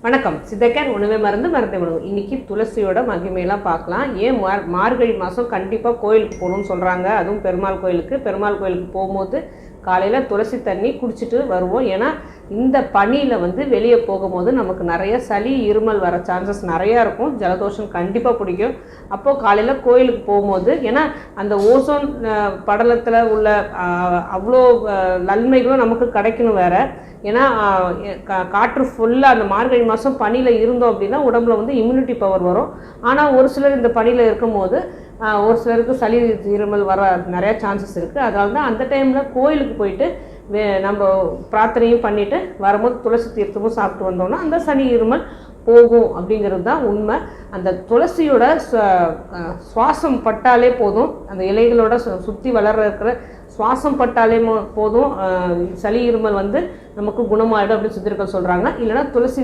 வணக்கம். சித்தக்கேர் உணவே மருந்து மருந்தை உணவு. இன்னைக்கு துளசியோட மகிமையெல்லாம் பார்க்கலாம். ஏன் மார்கழி மாதம் கண்டிப்பாக கோயிலுக்கு போகணும்னு சொல்கிறாங்க. அதுவும் பெருமாள் கோயிலுக்கு போகும்போது காலையில் துளசி தண்ணி குடிச்சிட்டு வருவோம். ஏன்னா இந்த பனியில் வெளியே போகும்போது நமக்கு நிறைய சளி இருமல் வர சான்சஸ் நிறையா இருக்கும். ஜலதோஷம் கண்டிப்பாக பிடிக்கும். அப்போது காலையில் கோயிலுக்கு போகும்போது ஏன்னா அந்த ஓசோன் படலத்தில் உள்ள அவ்வளோ நன்மைகளும் நமக்கு கிடைக்கணும் வேறு. ஏன்னா காற்று ஃபுல்லாக அந்த மார்கழி மாதம் பனியில் இருந்தோம் அப்படின்னா உடம்புல இம்யூனிட்டி பவர் வரும். ஆனால் ஒரு சிலர் இந்த பனியில் இருக்கும்போது ஒரு சிலருக்கு சளி இருமல் வர நிறையா சான்சஸ் இருக்குது. அதனால தான் அந்த டைமில் கோயிலுக்கு போயிட்டு நம்ம பிரார்த்தனையும் பண்ணிவிட்டு வரும்போது துளசி தீர்த்தமும் சாப்பிட்டு வந்தோம்னா அந்த சளி இருமல் போகும் அப்படிங்கிறது தான் உண்மை. அந்த துளசியோட சுவாசம் பட்டாலே போதும், அந்த இலைகளோட சுற்றி இருக்கிற சுவாசம் பட்டாலே போதும், சளி இருமல் நமக்கு குணமாயிடும் அப்படின்னு சித்தர்கள் சொல்கிறாங்க. இல்லைன்னா துளசி